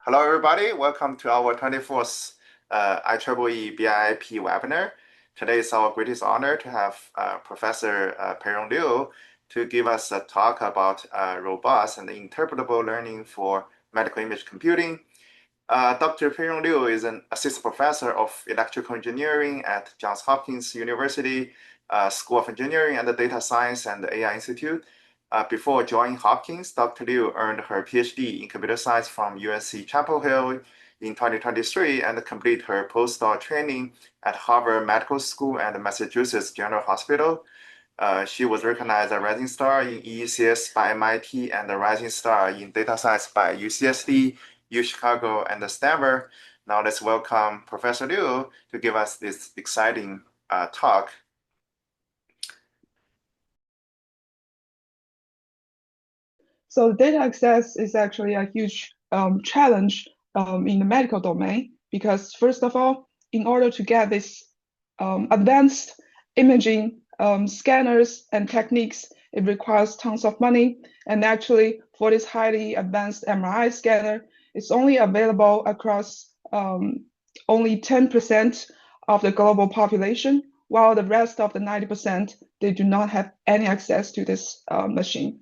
Hello, everybody. Welcome to our 24th IEEE BIP webinar. Today is our greatest honor to have Professor Peirong Liu to give us a talk about robust and interpretable learning for medical image computing. Dr. Peirong Liu is an assistant professor of electrical engineering at Johns Hopkins University School of Engineering and the Data Science and AI Institute. Before joining Hopkins, Dr. Liu earned her PhD in computer science from UNC Chapel Hill in 2023 and completed her postdoc training at Harvard Medical School and Massachusetts General Hospital. She was recognized a Rising Star in EECS by MIT and a Rising Star in Data Science by UCSD, UChicago, and Stanford. Now let's welcome Professor Liu to give us this exciting talk. So data access is actually a huge challenge in the medical domain because, first of all, in order to get this advanced imaging scanners and techniques, it requires tons of money. And actually, for this highly advanced MRI scanner, it's only available across only 10% of the global population, while the rest of the 90%, they do not have any access to this machine.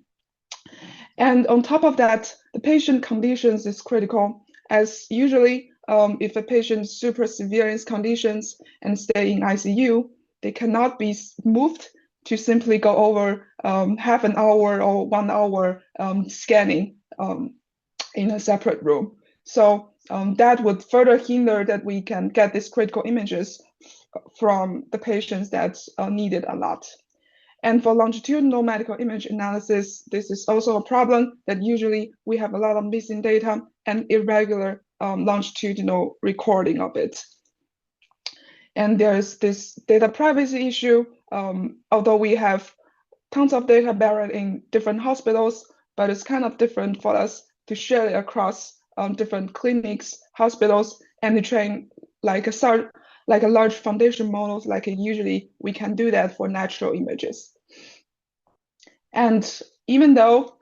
And on top of that, the patient conditions is critical, as usually if a patient is super severe in his conditions and stay in ICU, they cannot be moved to simply go over half an hour or 1 hour scanning in a separate room. So that would further hinder that we can get these critical images from the patients that needed a lot. And for longitudinal medical image analysis, this is also a problem that usually we have a lot of missing data and irregular longitudinal recording of it. And there's this data privacy issue, although we have tons of data buried in different hospitals, but it's kind of different for us to share it across different clinics, hospitals, and to train like a large foundation models, like usually we can do that for natural images. And even though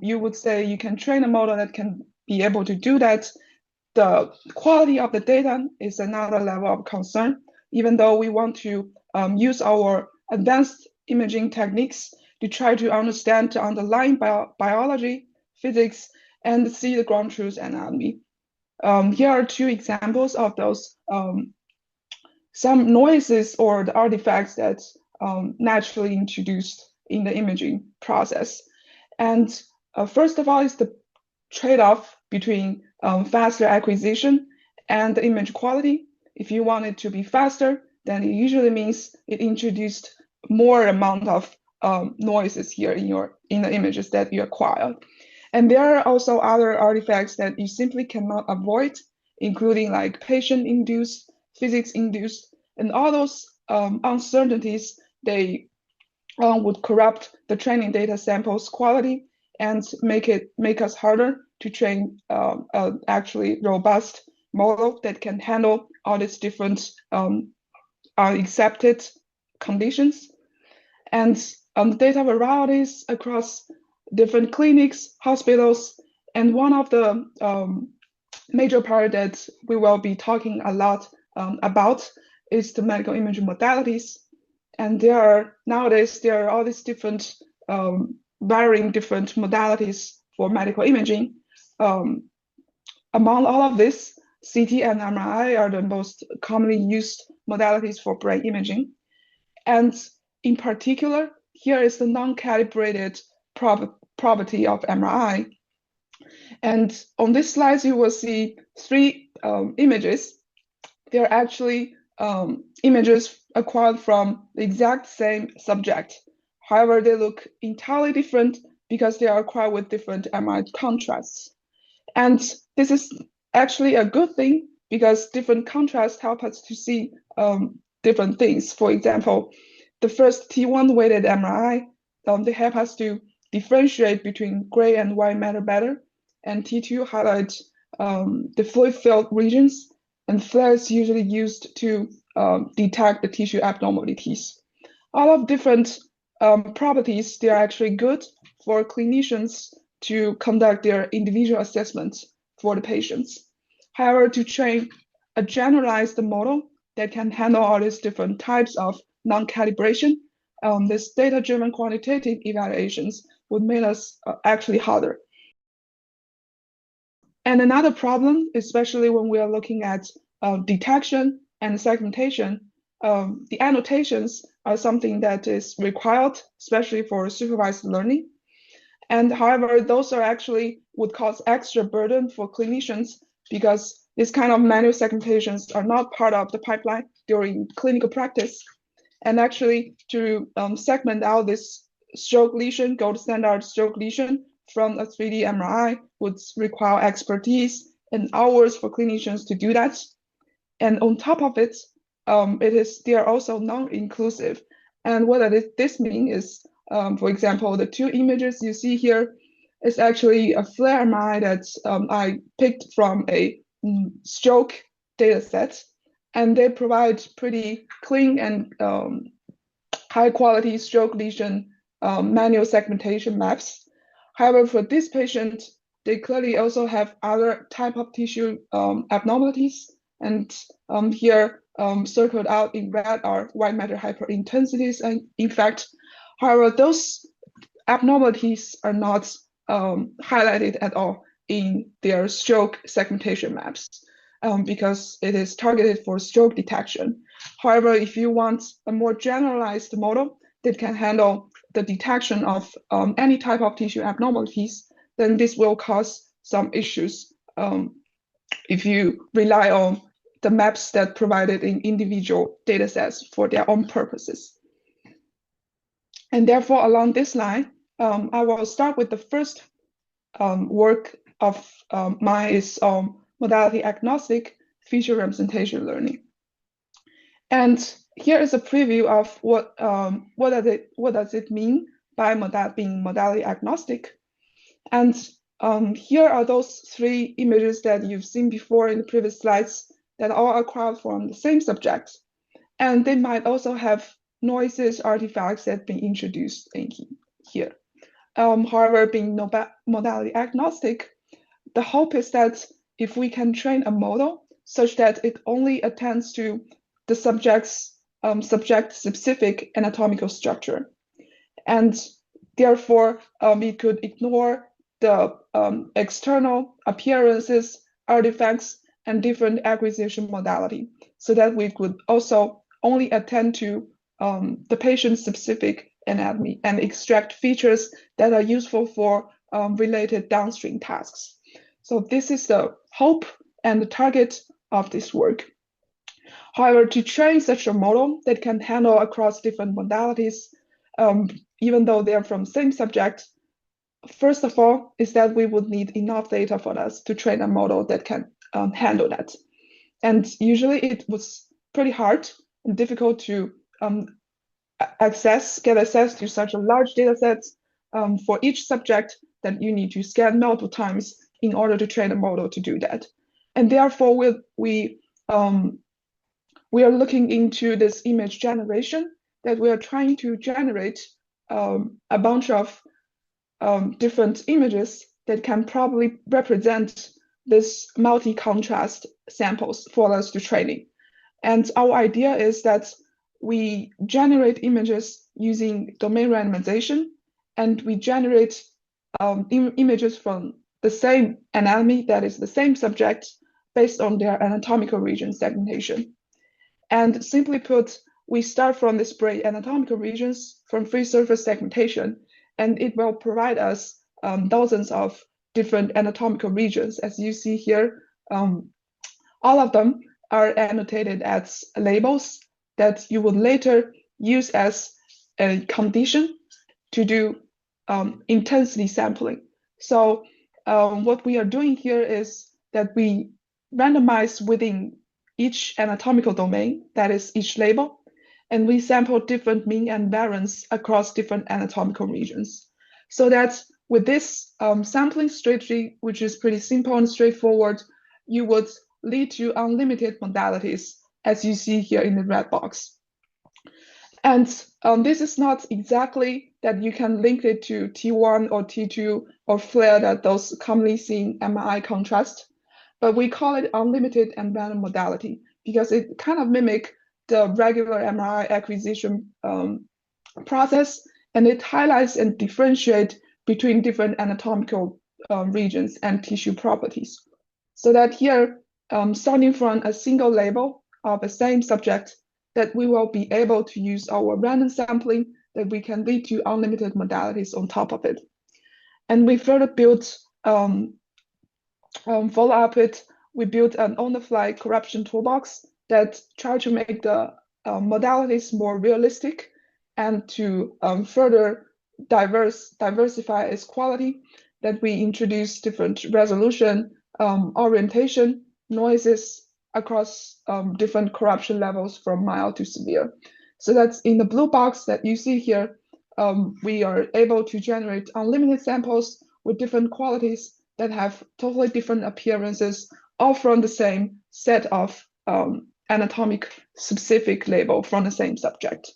you would say you can train a model that can be able to do that, the quality of the data is another level of concern. Even though we want to use our advanced imaging techniques to try to understand the underlying biology, physics, and see the ground truth anatomy. Here are two examples of those some noises or the artifacts that naturally introduced in the imaging process. And first of all is the trade-off between faster acquisition and the image quality. If you want it to be faster, then it usually means it introduced more amount of noises here in the images that you acquire. And there are also other artifacts that you simply cannot avoid, including like patient-induced, physics-induced, and all those uncertainties, they would corrupt the training data samples quality and make us harder to train actually robust model that can handle all these different accepted conditions. And the data varieties across different clinics, hospitals, and one of the major part that we will be talking a lot about is the medical imaging modalities. And nowadays there are all these different varying different modalities for medical imaging. Among all of this, CT and MRI are the most commonly used modalities for brain imaging. And in particular, here is the non-calibrated property of MRI. And on this slide, you will see three images. They're actually images acquired from the exact same subject. However, they look entirely different because they are acquired with different MRI contrasts. And this is actually a good thing because different contrasts help us to see different things. For example, the first T1 weighted MRI, they help us to differentiate between gray and white matter better. And T2 highlight the fluid filled regions, and flares usually used to detect the tissue abnormalities. All of different properties, they are actually good for clinicians to conduct their individual assessments for the patients. However, to train a generalized model that can handle all these different types of non-calibration, this data-driven quantitative evaluations would make us actually harder. And another problem, especially when we are looking at detection and segmentation, the annotations are something that is required, especially for supervised learning. And however, those are actually would cause extra burden for clinicians because this kind of manual segmentations are not part of the pipeline during clinical practice. And actually, to segment out this stroke lesion, gold standard stroke lesion from a 3D MRI would require expertise and hours for clinicians to do that. And on top of it, they are also non-inclusive. And what this means is, for example, the two images you see here is actually a FLAIR MRI that I picked from a stroke data set. And they provide pretty clean and high quality stroke lesion manual segmentation maps. However, for this patient, they clearly also have other type of tissue abnormalities. And here circled out in red are white matter hyperintensities. And in fact, however, those abnormalities are not highlighted at all in their stroke segmentation maps. Because it is targeted for stroke detection. However, if you want a more generalized model that can handle the detection of any type of tissue abnormalities, then this will cause some issues if you rely on the maps that provided in individual data sets for their own purposes. And therefore, along this line, I will start with the first work of mine is modality-agnostic feature representation learning. And here is a preview of what does it mean by being modality-agnostic. And here are those three images that you've seen before in the previous slides that all acquired from the same subject. And they might also have noises, artifacts that have been introduced in here. However, being modality-agnostic, the hope is that if we can train a model such that it only attends to the subject's subject-specific anatomical structure, and therefore it could ignore the external appearances, artifacts, and different acquisition modality, so that we could also only attend to the patient-specific anatomy and extract features that are useful for related downstream tasks. So this is the hope and the target of this work. However, to train such a model that can handle across different modalities, even though they're from same subject, first of all, is that we would need enough data for us to train a model that can handle that. And usually it was pretty hard and difficult to get access to such a large data set for each subject that you need to scan multiple times in order to train a model to do that. And therefore, we are looking into this image generation, that we are trying to generate a bunch of different images that can probably represent this multi-contrast samples for us to training. And our idea is that we generate images using domain randomization, and we generate images from the same anatomy, that is the same subject, based on their anatomical region segmentation. And simply put, we start from this brain anatomical regions from free surface segmentation, and it will provide us dozens of different anatomical regions. As you see here, all of them are annotated as labels that you would later use as a condition to do intensity sampling. So what we are doing here is that we randomize within each anatomical domain, that is each label, and we sample different mean and variance across different anatomical regions. So that with this sampling strategy, which is pretty simple and straightforward, you would lead to unlimited modalities, as you see here in the red box. And this is not exactly that you can link it to T1 or T2 or FLAIR, that those commonly seen MRI contrast. but we call it unlimited and random modality because it kind of mimic the regular MRI acquisition process, and it highlights and differentiate between different anatomical regions and tissue properties. So that here, starting from a single label of the same subject, that we will be able to use our random sampling that we can lead to unlimited modalities on top of it. And we further built, follow up it, we built an on-the-fly corruption toolbox that try to make the modalities more realistic and to further diversify its quality, that we introduce different resolution, orientation, noises across different corruption levels from mild to severe. So that's in the blue box that you see here. We are able to generate unlimited samples with different qualities that have totally different appearances, all from the same set of anatomic specific label from the same subject.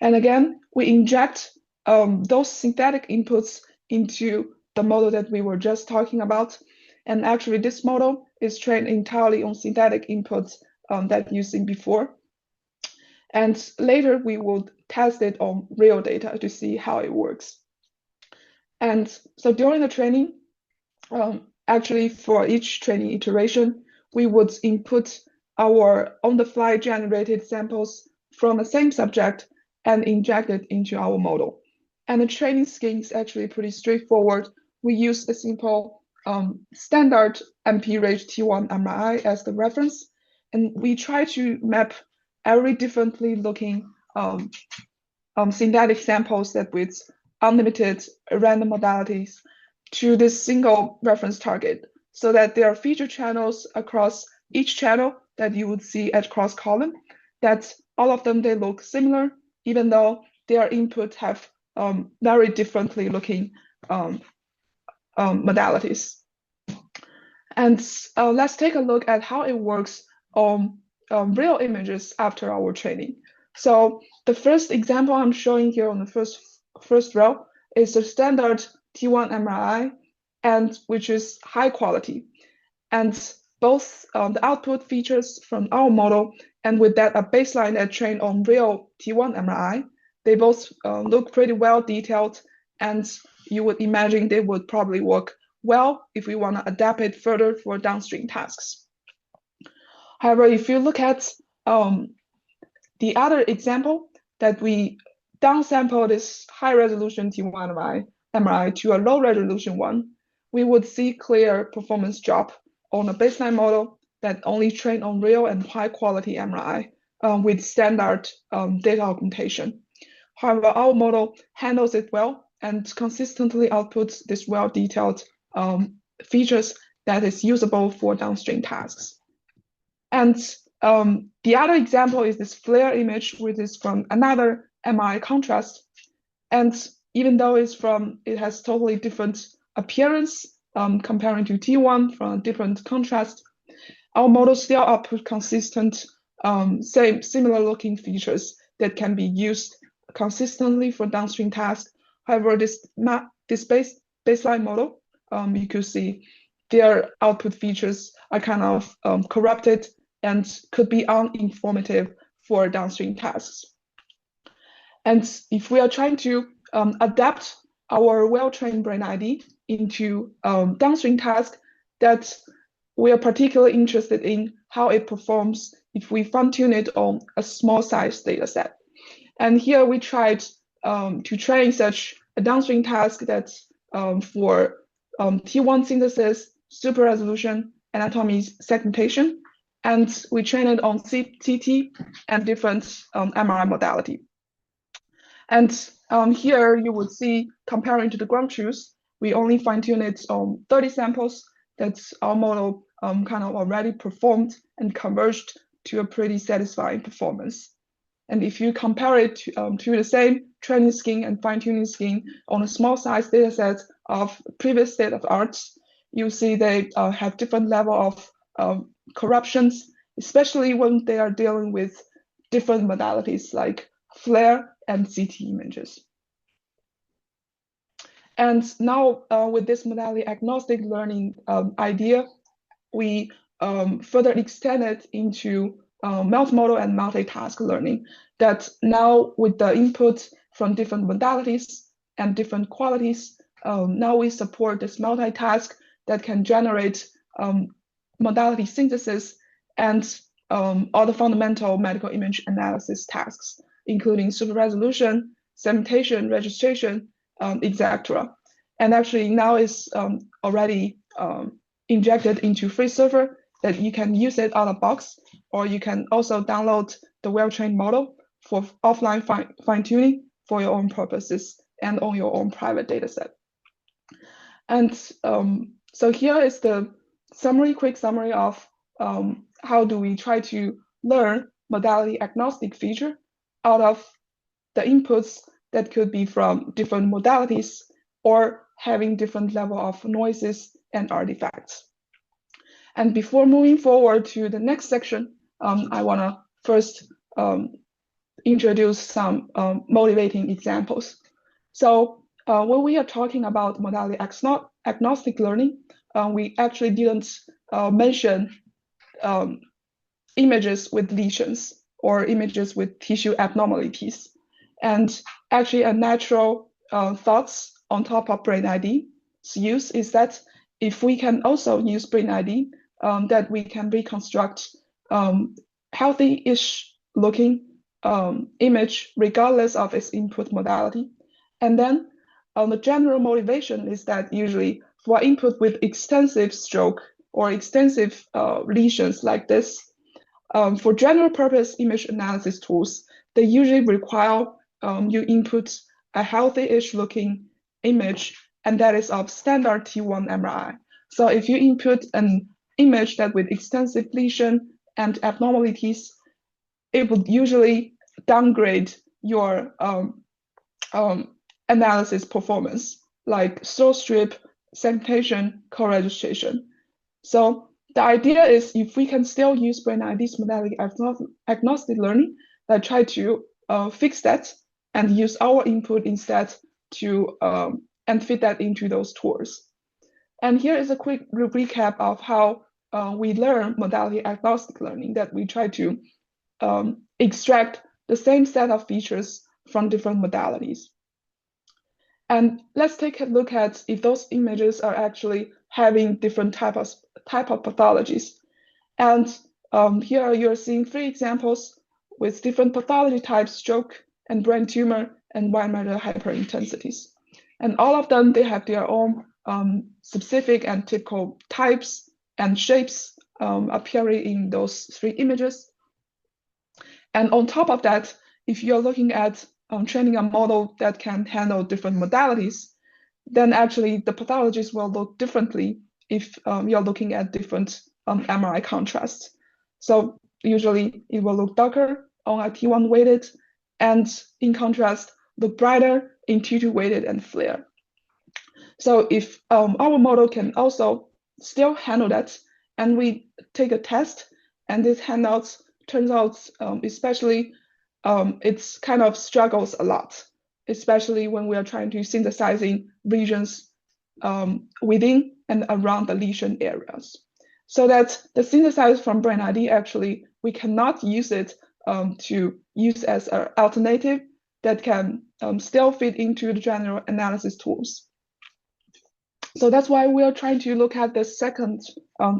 And again, we inject those synthetic inputs into the model that we were just talking about. And actually, this model is trained entirely on synthetic inputs that you've seen before. And later, we will test it on real data to see how it works. And so during the training, actually, for each training iteration, we would input our on-the-fly generated samples from the same subject and inject it into our model. And the training scheme is actually pretty straightforward. We use a simple standard MP-RAGE T1 MRI as the reference, and we try to map every differently looking synthetic samples that with unlimited random modalities to this single reference target, so that there are feature channels across each channel that you would see at cross column, that all of them, they look similar, even though their input have very differently looking modalities. And let's take a look at how it works on real images after our training. So the first example I'm showing here on the first row is a standard T1 MRI, and which is high quality. And both the output features from our model and with that a baseline that trained on real T1 MRI, they both look pretty well detailed, and you would imagine they would probably work well if we want to adapt it further for downstream tasks. However, if you look at the other example that we downsample this high resolution T1 MRI to a low resolution one, we would see clear performance drop on a baseline model that only trained on real and high quality MRI with standard data augmentation. However, our model handles it well and consistently outputs this well-detailed features that is usable for downstream tasks. And the other example is this flare image, which is from another MRI contrast. And even though it has totally different appearance comparing to T1 from a different contrast, our model still output consistent, similar looking features that can be used consistently for downstream tasks. However, this baseline model, you could see their output features are kind of corrupted and could be uninformative for downstream tasks. And if we are trying to adapt our well-trained brain ID into downstream tasks, that we are particularly interested in how it performs if we fine-tune it on a small size data set. And here we tried to train such a downstream task that's for T1 synthesis, super resolution, anatomy segmentation, and we train it on CT and different MRI modality. And here you would see, comparing to the ground truth, we only fine-tune it on 30 samples. That's our model kind of already performed and converged to a pretty satisfying performance. And if you compare it to the same training scheme and fine-tuning scheme on a small size data set of previous state of art, you see they have different level of corruptions, especially when they are dealing with different modalities like flare and CT images. And now with this modality-agnostic learning idea, we further extended into multimodal and multitask learning, that now with the input from different modalities and different qualities, now we support this multitask that can generate modality synthesis and all the fundamental medical image analysis tasks, including super resolution, segmentation, registration, etc. And actually now it's already injected into free server that you can use it out of box, or you can also download the well-trained model for offline fine-tuning for your own purposes and on your own private data set. And so here is the quick summary of how do we try to learn modality agnostic feature out of the inputs that could be from different modalities or having different level of noises and artifacts. And before moving forward to the next section, I want to first introduce some motivating examples. So when we are talking about modality agnostic learning, we actually didn't mention images with lesions or images with tissue abnormalities. And actually a natural thoughts on top of brain ID's use is that if we can also use brain ID, that we can reconstruct healthy-ish looking image regardless of its input modality. And then the general motivation is that usually for input with extensive stroke or extensive lesions like this, for general purpose image analysis tools, they usually require you input a healthy-ish looking image, and that is of standard T1 MRI. So if you input an image that with extensive lesion and abnormalities, it would usually downgrade your analysis performance, like source strip, segmentation, co-registration. So the idea is if we can still use brain ID's modality agnostic learning, try to fix that and use our input instead to and fit that into those tools. And here is a quick recap of how we learn modality agnostic learning, that we try to extract the same set of features from different modalities. And let's take a look at if those images are actually having different type of pathologies. And here you're seeing 3 examples with different pathology types: stroke and brain tumor and white matter hyperintensities. And all of them, they have their own specific and typical types and shapes appearing in those 3 images. And on top of that, if you're looking at training a model that can handle different modalities, then actually the pathologies will look differently if you're looking at different MRI contrasts. So usually it will look darker on a T1 weighted, and in contrast, look brighter in T2 weighted and flare. So if our model can also still handle that, and we take a test, and this handouts turns out, especially it's kind of struggles a lot, especially when we are trying to synthesizing regions within and around the lesion areas. So that the synthesizer from brain ID, actually, we cannot use it to use as an alternative that can still fit into the general analysis tools. So that's why we are trying to look at the second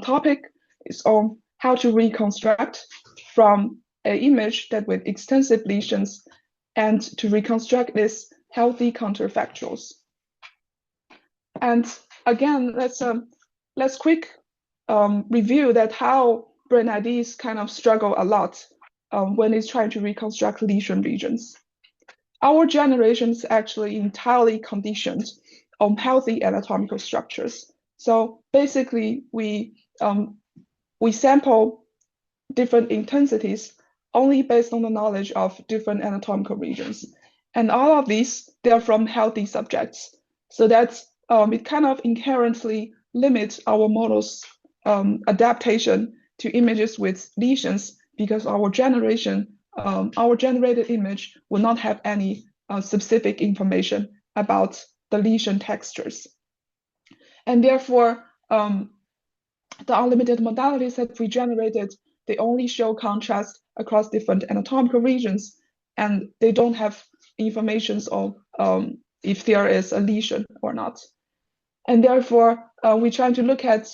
topic is on how to reconstruct from an image that with extensive lesions and to reconstruct this healthy counterfactuals. And again, let's quick review that how brain IDs kind of struggle a lot when it's trying to reconstruct lesion regions. Our generation is actually entirely conditioned on healthy anatomical structures. So basically, we sample different intensities only based on the knowledge of different anatomical regions. And all of these, they're from healthy subjects. So that's it kind of inherently limits our model's adaptation to images with lesions, because our generated image will not have any specific information about the lesion textures. And therefore, the unlimited modalities that we generated, they only show contrast across different anatomical regions, and they don't have information on if there is a lesion or not. And therefore, we try to look at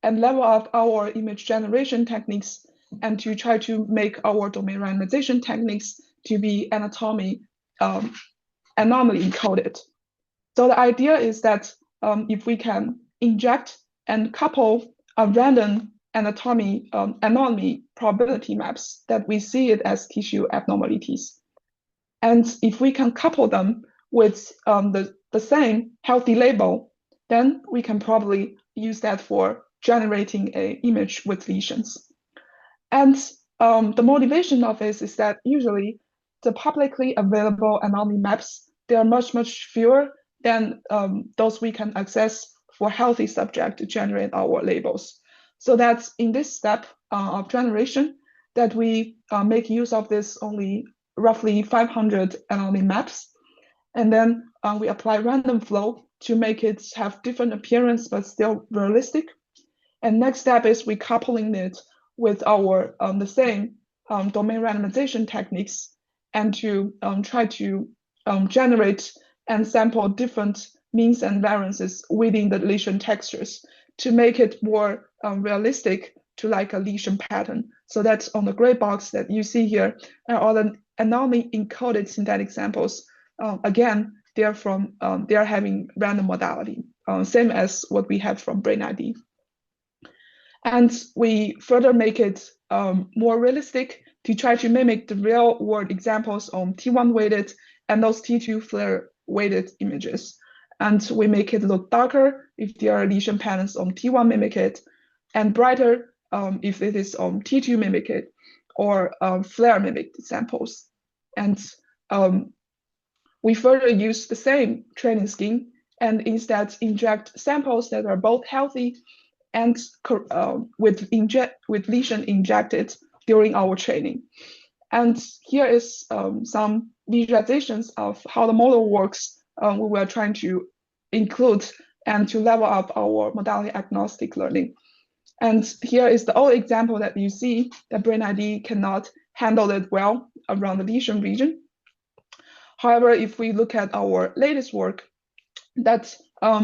and level up our image generation techniques and to try to make our domain randomization techniques to be anomaly encoded. So the idea is that if we can inject and couple a random anomaly probability maps, that we see it as tissue abnormalities. And if we can couple them with the same healthy label, then we can probably use that for generating an image with lesions. And the motivation of this is that usually the publicly available anomaly maps, they are much, much fewer than those we can access for healthy subject to generate our labels. So that's in this step of generation that we make use of this only roughly 500 anomaly maps. And then we apply random flow to make it have different appearance, but still realistic. And next step is we coupling it with our the same domain randomization techniques and to try to generate and sample different means and variances within the lesion textures to make it more realistic to like a lesion pattern. So that's on the gray box that you see here are all the anomaly encoded synthetic samples. Again, they're having random modality, same as what we have from Brain ID. And we further make it more realistic to try to mimic the real world examples on T1 weighted and those T2 flare weighted images. And we make it look darker if there are lesion patterns on T1 mimic it, and brighter if it is on T2 mimic it or flare mimic samples. And we further use the same training scheme and instead inject samples that are both healthy and with lesion injected during our training. And here is some visualizations of how the model works. We were trying to include and to level up our modality-agnostic learning. And here is the old example that you see that Brain ID cannot handle it well around the lesion region. However, if we look at our latest work, that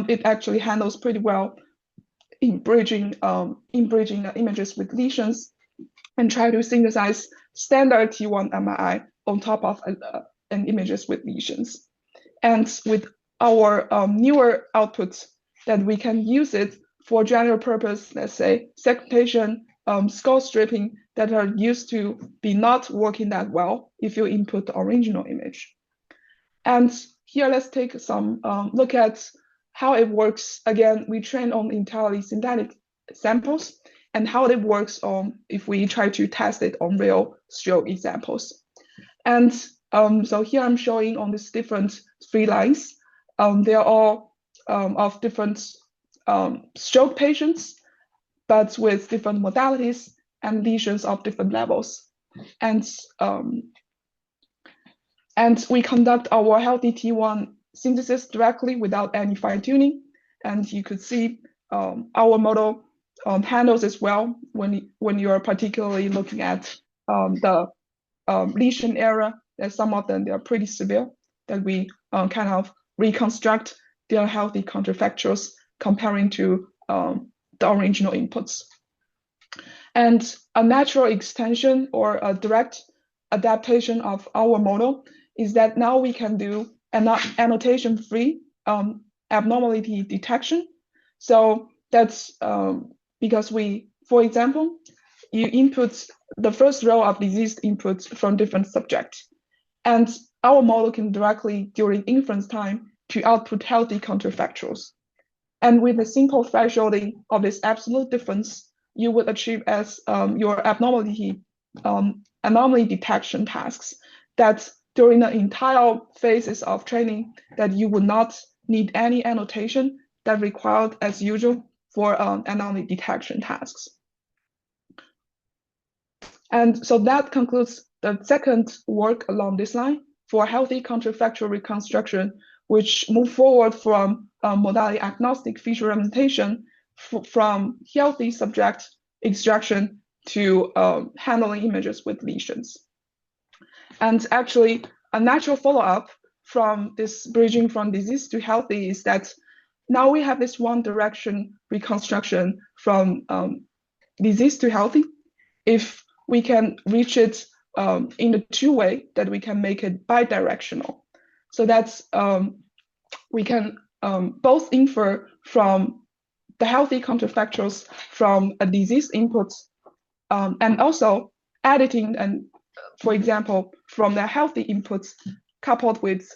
it actually handles pretty well in bridging images with lesions and try to synthesize standard T1 MRI on top of an images with lesions. And with our newer outputs, that we can use it for general purpose, let's say segmentation, skull stripping that are used to be not working that well if you input the original image. And here let's take some look at how it works. Again, we train on entirely synthetic samples and how it works on if we try to test it on real stroke examples. And so here I'm showing on these different 3 lines. They're all of different stroke patients, but with different modalities and lesions of different levels. And we conduct our healthy T1 synthesis directly without any fine tuning. And you could see our model handles as well when you are particularly looking at the lesion area. That some of them, they are pretty severe, that we kind of reconstruct their healthy counterfactuals comparing to the original inputs. And a natural extension or a direct adaptation of our model is that now we can do an annotation-free abnormality detection. So that's because we, for example, you input the first row of diseased inputs from different subjects. And our model can directly, during inference time, to output healthy counterfactuals. And with a simple thresholding of this absolute difference, you would achieve as your anomaly detection tasks that during the entire phases of training that you would not need any annotation that required as usual for anomaly detection tasks. And so that concludes the second work along this line for healthy counterfactual reconstruction, which moved forward from modality-agnostic feature representation from healthy subject extraction to handling images with lesions. And actually, a natural follow-up from this bridging from disease to healthy is that now we have this one direction reconstruction from disease to healthy. If we can reach it in the two-way, that we can make it bidirectional. So that's we can both infer from the healthy counterfactuals from a disease input and also editing and, for example, from the healthy inputs coupled with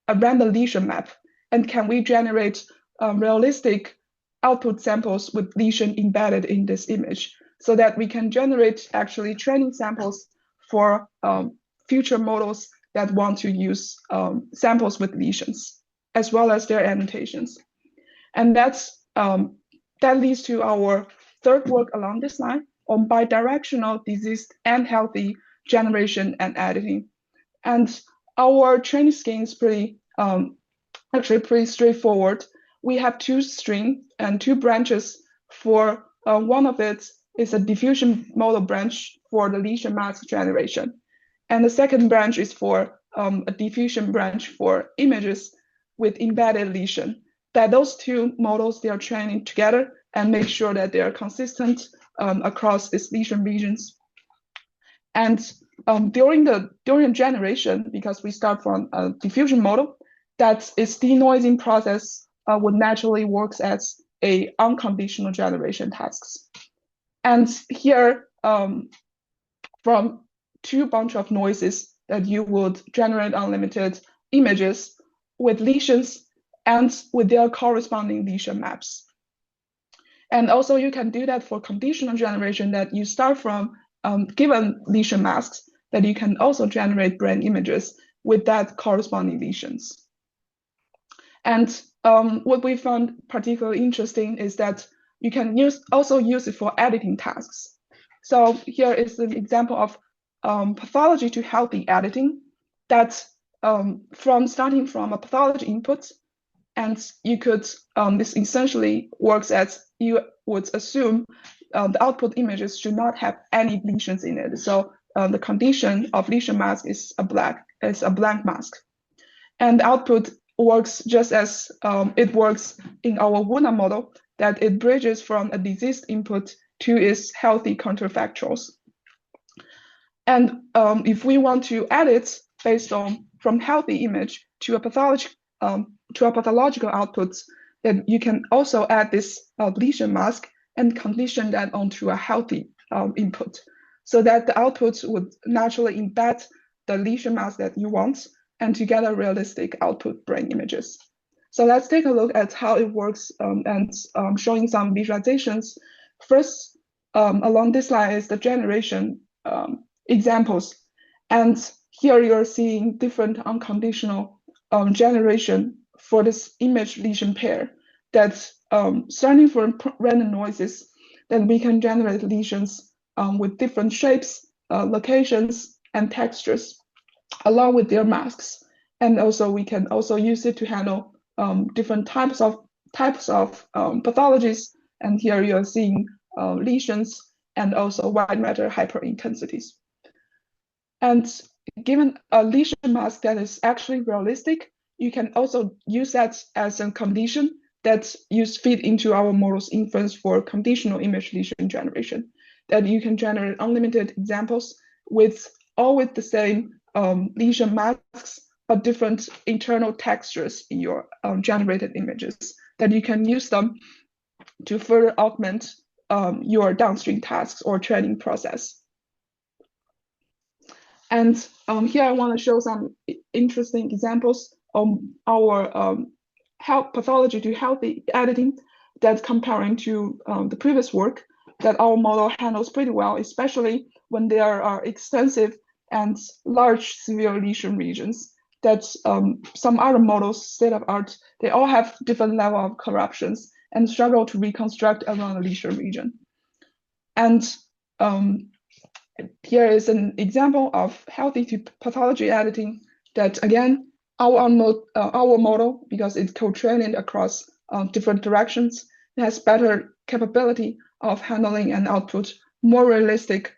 a random lesion map. And can we generate realistic output samples with lesion embedded in this image so that we can generate actually training samples for future models that want to use samples with lesions as well as their annotations. And that leads to our third work along this line on bidirectional diseased and healthy generation and editing. And our training scheme is actually pretty straightforward. We have two strings and two branches for one of it is a diffusion model branch for the lesion mask generation. And the second branch is for a diffusion branch for images with embedded lesion. That those two models, they are training together and make sure that they are consistent across these lesion regions. And during the generation, because we start from a diffusion model, that its denoising process would naturally works as a unconditional generation tasks. And here, from two bunch of noises that you would generate unlimited images with lesions and with their corresponding lesion maps. And also you can do that for conditional generation, that you start from given lesion masks, that you can also generate brain images with that corresponding lesions. And what we found particularly interesting is that you can also use it for editing tasks. So here is an example of pathology to healthy editing that starting from a pathology input, and you could, this essentially works as you would assume the output images should not have any lesions in it. So the condition of lesion mask is a blank mask. And the output works just as it works in our WUNA model, that it bridges from a diseased input to its healthy counterfactuals. And if we want to edit based on from healthy image to a pathological output, then you can also add this lesion mask and condition that onto a healthy input, so that the output would naturally embed the lesion mask that you want and to get a realistic output brain images. So let's take a look at how it works and showing some visualizations. First, along this line is the generation examples. And here you're seeing different unconditional generation for this image lesion pair that's starting from random noises, then we can generate lesions with different shapes, locations, and textures along with their masks. And also we can also use it to handle different types of pathologies. And here you're seeing lesions and also white matter hyperintensities. And given a lesion mask that is actually realistic, you can also use that as a condition that you feed into our model's inference for conditional image lesion generation, that you can generate unlimited examples with the same lesion masks, but different internal textures in your generated images, that you can use them to further augment your downstream tasks or training process. And here I want to show some interesting examples of our pathology to healthy editing that's comparing to the previous work that our model handles pretty well, especially when there are extensive and large severe lesion regions that some other models, state of art, they all have different level of corruptions and struggle to reconstruct around the lesion region. And here is an example of healthy to pathology editing that, again, our model, because it's co-trained across different directions, has better capability of handling and output more realistic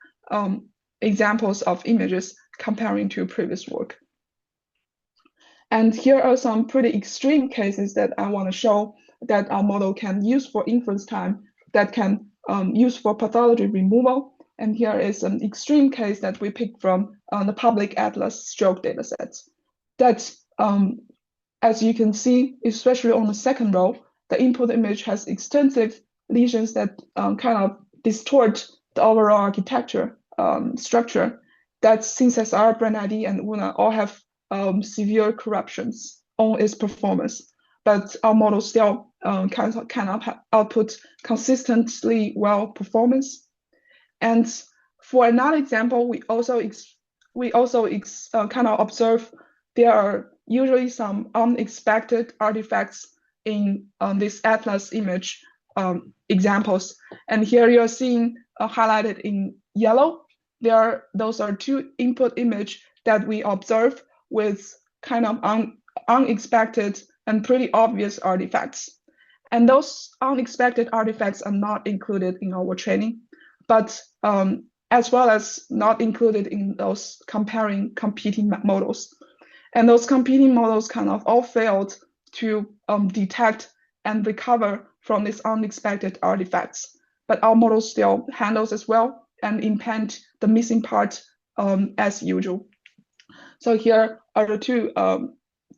examples of images comparing to previous work. And here are some pretty extreme cases that I want to show that our model can use for inference time, that can use for pathology removal. And here is an extreme case that we picked from the public Atlas stroke datasets. That's, as you can see, especially on the second row, the input image has extensive lesions that kind of distort the overall architecture structure. That SYNCSR, BrainID, and UNA all have severe corruptions on its performance, but our model still cannot output consistently well performance. And for another example, we also kind of observe there are usually some unexpected artifacts in this Atlas image examples. And here you're seeing highlighted in yellow. Those are two input image that we observe with kind of unexpected and pretty obvious artifacts. And those unexpected artifacts are not included in our training, but as well as not included in those comparing competing models. And those competing models kind of all failed to detect and recover from these unexpected artifacts. But our model still handles as well and implant the missing part as usual. So here are the two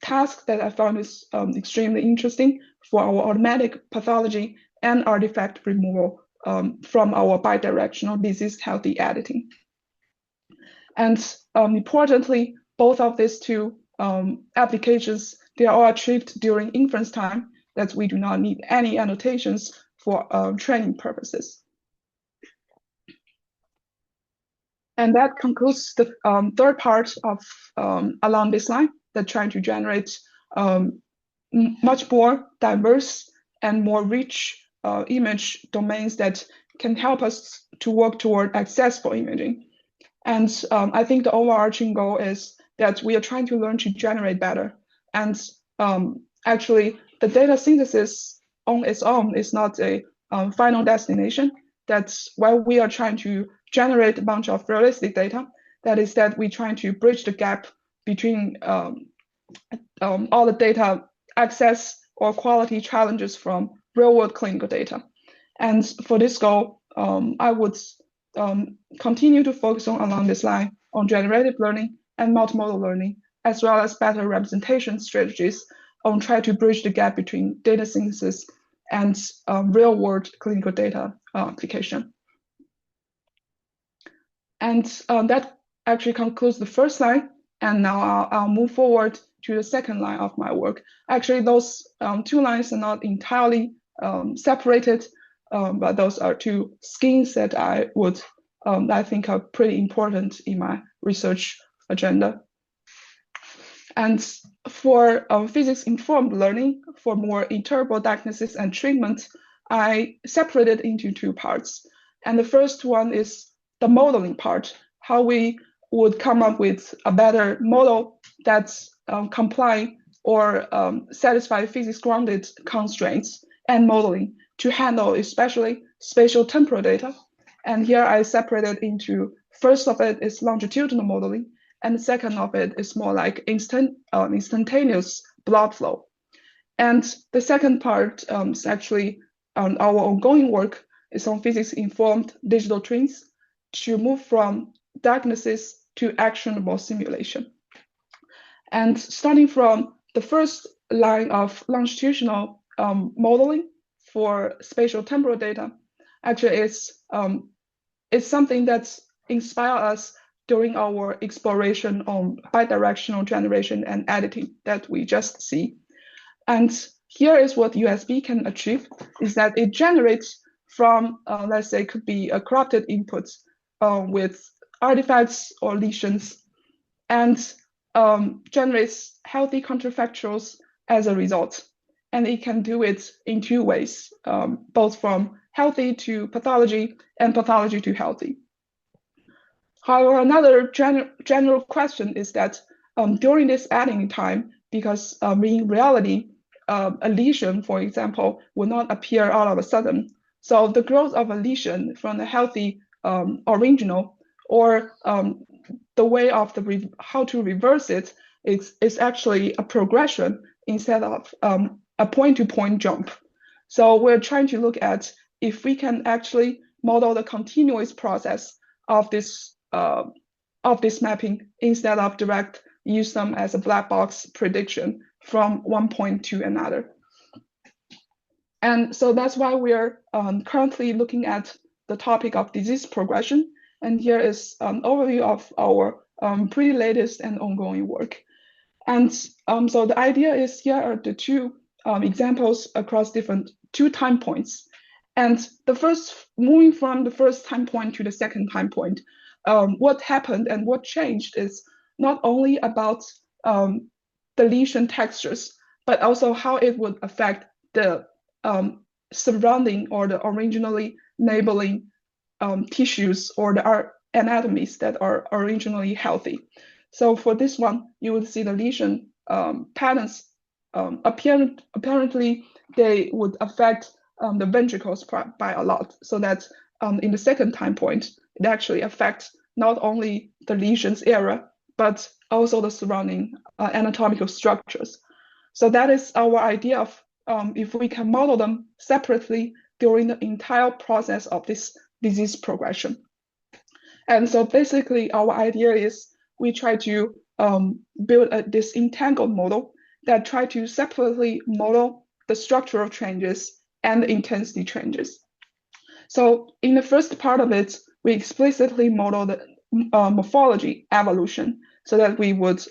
tasks that I found is extremely interesting for our automatic pathology and artifact removal from our bidirectional disease healthy editing. And importantly, both of these two applications, they are all achieved during inference time, that we do not need any annotations for training purposes. And that concludes the third part of along this line, that trying to generate much more diverse and more rich image domains that can help us to work toward accessible imaging. And I think the overarching goal is that we are trying to learn to generate better. And actually, the data synthesis on its own is not a final destination. That's why we are trying to generate a bunch of realistic data. That is that we're trying to bridge the gap between all the data access or quality challenges from real-world clinical data. And for this goal, I would continue to focus on along this line on generative learning and multimodal learning, as well as better representation strategies on trying to bridge the gap between data synthesis and real-world clinical data application. And that actually concludes the first line. And now I'll move forward to the second line of my work. Actually, those two lines are not entirely separated, but those are two schemes that I think are pretty important in my research agenda. And for physics-informed learning, for more interpretable diagnosis and treatment, I separated into two parts. And the first one is the modeling part, how we would come up with a better model that's comply or satisfy physics-grounded constraints and modeling to handle especially spatiotemporal data. And here I separated into, first of it is longitudinal modeling, and the second of it is more like instantaneous blood flow. And the second part is actually our ongoing work is on physics-informed digital twins to move from diagnosis to actionable simulation. And starting from the first line of longitudinal modeling for spatiotemporal data, actually it's something that's inspired us during our exploration on bidirectional generation and editing that we just see. And here is what USB can achieve, is that it generates from, let's say, could be a corrupted input with artifacts or lesions, and generates healthy counterfactuals as a result. And it can do it in two ways, both from healthy to pathology and pathology to healthy. However, another general question is that during this editing time, because in reality, a lesion, for example, will not appear all of a sudden. So the growth of a lesion from a healthy original, or the way of how to reverse it is actually a progression instead of a point-to-point jump. So we're trying to look at if we can actually model the continuous process of this mapping instead of direct use them as a black box prediction from one point to another. And so that's why we're currently looking at the topic of disease progression. And here is an overview of our pretty latest and ongoing work. And so the idea is here are the two examples across different 2 time points. And moving from the first time point to the second time point, what happened and what changed is not only about the lesion textures, but also how it would affect the surrounding or the originally neighboring tissues or the anatomies that are originally healthy. So for this one, you would see the lesion patterns. Apparently, they would affect the ventricles by a lot, so that in the second time point, it actually affects not only the lesion's area, but also the surrounding anatomical structures. So that is our idea of if we can model them separately during the entire process of this disease progression. And so basically our idea is we try to build this entangled model that try to separately model the structural changes and the intensity changes. So in the first part of it, we explicitly model the morphology evolution so that we would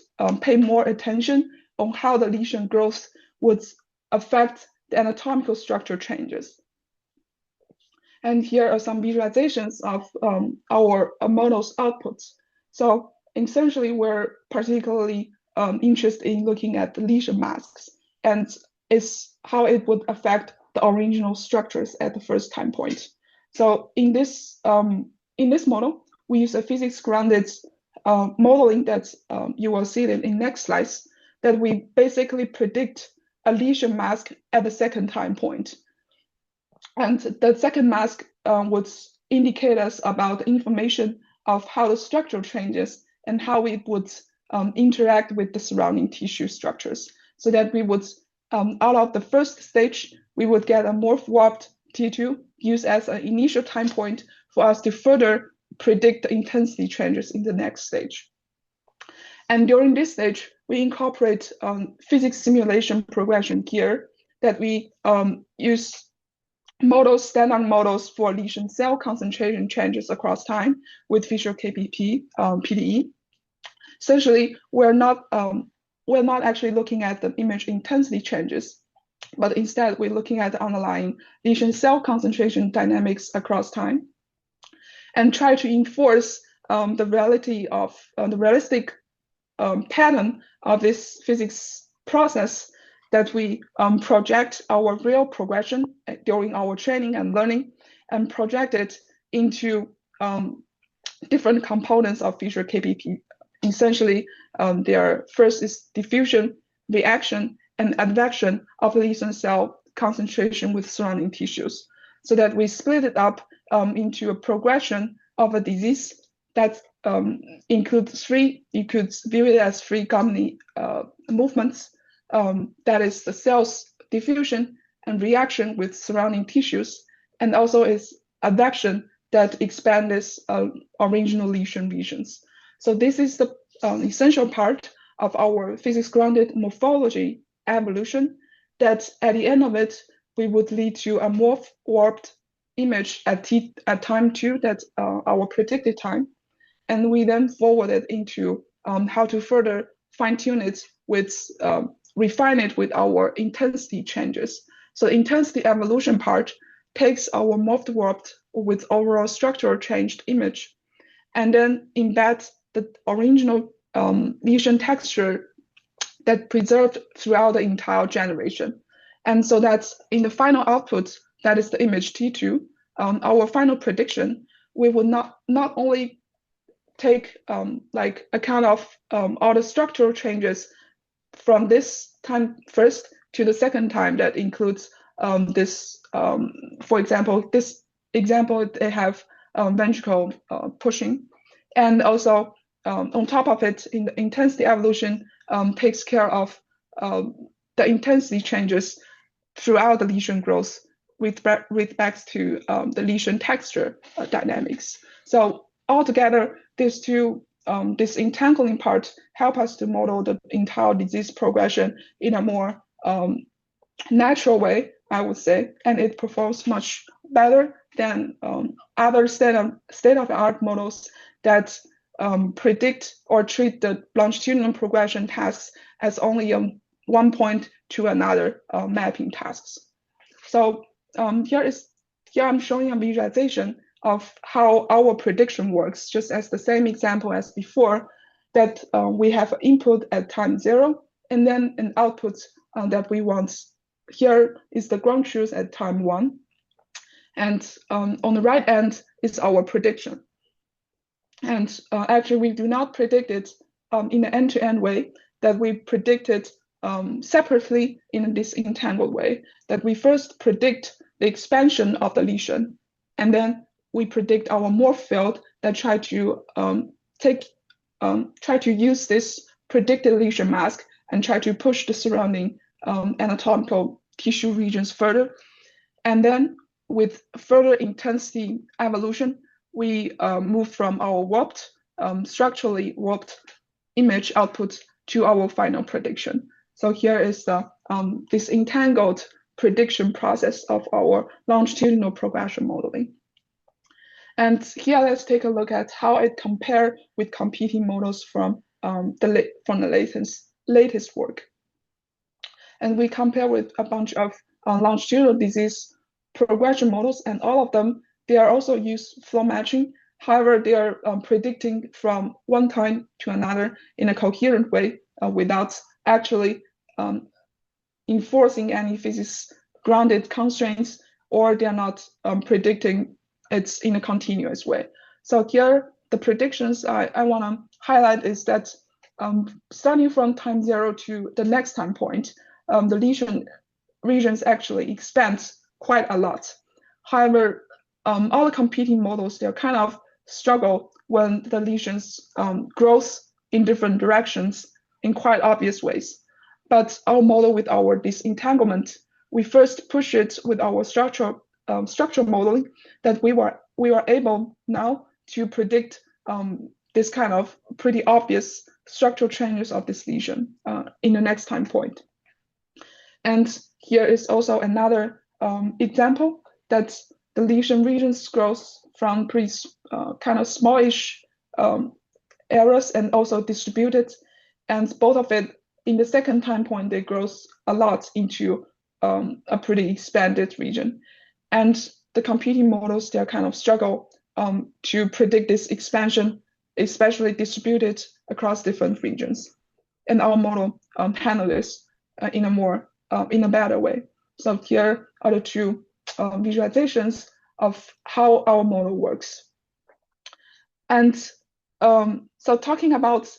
pay more attention on how the lesion growth would affect the anatomical structure changes. And here are some visualizations of our model's outputs. So essentially, we're particularly interested in looking at the lesion masks and how it would affect the original structures at the first time point. So in this model, we use a physics-grounded modeling that you will see it in next slides, that we basically predict a lesion mask at the second time point. And the second mask would indicate us about the information of how the structure changes and how it would interact with the surrounding tissue structures, so that we would, out of the first stage, we would get a morph warped T2 used as an initial time point for us to further predict the intensity changes in the next stage. And during this stage, we incorporate physics simulation progression here that we use standard models for lesion cell concentration changes across time with Fisher KPP PDE. Essentially, we're not actually looking at the image intensity changes, but instead we're looking at the underlying lesion cell concentration dynamics across time, and try to enforce the realistic pattern of this physics process that we project our real progression during our training and learning, and project it into different components of Fisher KPP. Essentially, their first is diffusion, reaction, and advection of lesion cell concentration with surrounding tissues, so that we split it up into a progression of a disease that includes you could view it as 3 Gomni movements. That is the cell's diffusion and reaction with surrounding tissues, and also is advection that expands original lesion regions. So this is the essential part of our physics-grounded morphology evolution, that at the end of it, we would lead to a morph warped image at time 2, that's our predicted time. And we then forward it into how to further fine-tune it with, refine it with our intensity changes. So intensity evolution part takes our morphed warped with overall structural changed image, and then embeds the original lesion texture that preserved throughout the entire generation. And so that's in the final output, that is the image T2, our final prediction, we will not only take account of all the structural changes from this time first, to the second time that includes this, for example, this example, they have ventricle pushing. And also on top of it, in the intensity evolution takes care of the intensity changes throughout the lesion growth with respect to the lesion texture dynamics. So altogether, these two, this entangling part help us to model the entire disease progression in a more natural way, I would say, and it performs much better than other state-of-the-art models that predict or treat the longitudinal progression tasks as only one point to another mapping tasks. So here I'm showing a visualization of how our prediction works, just as the same example as before, that we have input at time 0 and then an output that we want. Here is the ground truth at time 1. And on the right end is our prediction. And actually, we do not predict it in an end-to-end way, that we predict it separately in this entangled way, that we first predict the expansion of the lesion, and then we predict our morph field that try to use this predicted lesion mask and try to push the surrounding anatomical tissue regions further. And then with further intensity evolution, we move from our warped, structurally warped image output to our final prediction. So here is this entangled prediction process of our longitudinal progression modeling. And here let's take a look at how it compares with competing models from the latest work. And we compare with a bunch of longitudinal disease progression models, and all of them, they are also use flow matching. However, they are predicting from one time to another in a coherent way without actually enforcing any physics grounded constraints, or they are not predicting it in a continuous way. So here, the predictions I want to highlight is that starting from time 0 to the next time point, the lesion regions actually expand quite a lot. However, all the competing models, they're kind of struggle when the lesions grows in different directions in quite obvious ways. But our model with our disentanglement, we first push it with our structural modeling, that we were able now to predict this kind of pretty obvious structural changes of this lesion in the next time point. And here is also another example that the lesion regions grows from pretty kind of smallish areas and also distributed. And both of it, in the second time point, they grow a lot into a pretty expanded region. And the competing models, they are kind of struggle to predict this expansion, especially distributed across different regions. And our model handle this in a better way. So here are the two visualizations of how our model works. And so talking about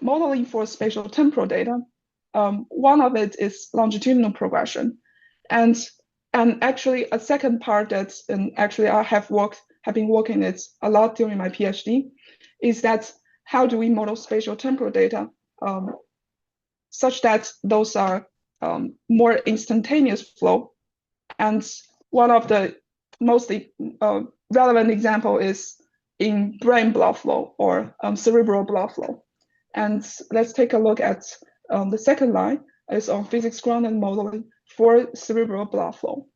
modeling for spatial temporal data, one of it is longitudinal progression. And actually a second part that actually I have been working it a lot during my PhD is that how do we model spatial temporal data such that those are more instantaneous flow. And one of the most relevant example is in brain blood flow or cerebral blood flow. And let's take a look at the second line is on physics grounded modeling for cerebral blood flow.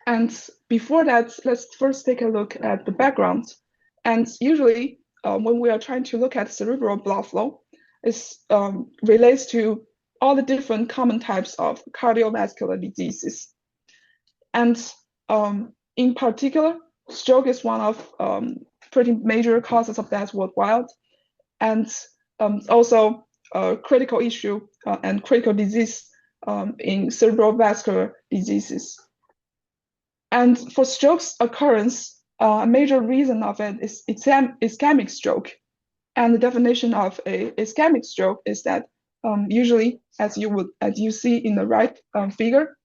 And before that, let's first take a look at the background. And usually when we are trying to look at cerebral blood flow, it relates to all the different common types of cardiovascular diseases. And in particular, stroke is one of pretty major causes of death worldwide. And also a critical issue and critical disease in cerebrovascular diseases. And for stroke's occurrence, a major reason of it is ischemic stroke. And the definition of a ischemic stroke is that usually, as you see in the right figure,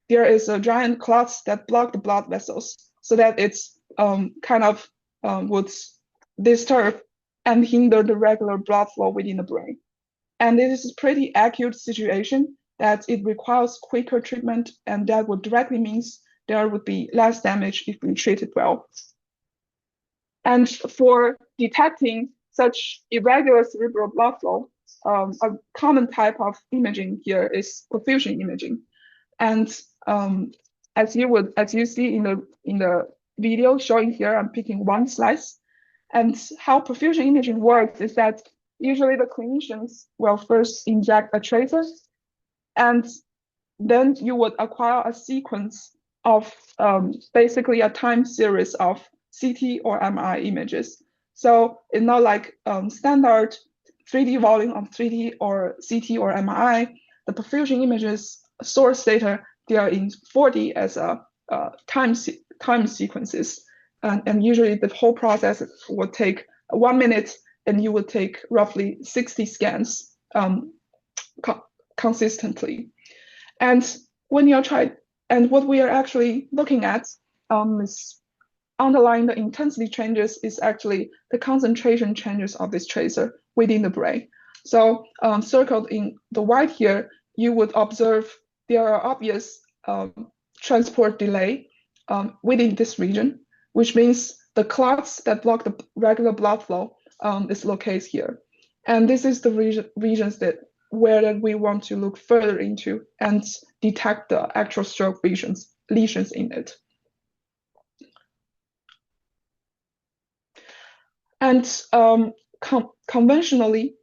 there is a giant clots that block the blood vessels, so that it's would disturb and hinder the regular blood flow within the brain. And it is a pretty acute situation that it requires quicker treatment, and that would directly means there would be less damage if we treat it well. And for detecting such irregular cerebral blood flow, a common type of imaging here is perfusion imaging. And as you see in the video showing here, I'm picking one slice. And how perfusion imaging works is that usually the clinicians will first inject a tracer, and then you would acquire a sequence of basically a time series of CT or MRI images. So it's not like standard 3D volume of 3D or CT or MRI. The perfusion images source data, they are in 4D as a time sequences. And usually the whole process will take 1 minute, and you would take roughly 60 scans consistently. And when you're and what we are actually looking at is underlying the intensity changes is actually the concentration changes of this tracer within the brain. So circled in the white here, you would observe there are obvious transport delay within this region, which means the clots that block the regular blood flow is located here. And this is the regions where we want to look further into and detect the actual stroke lesions in it. And conventionally,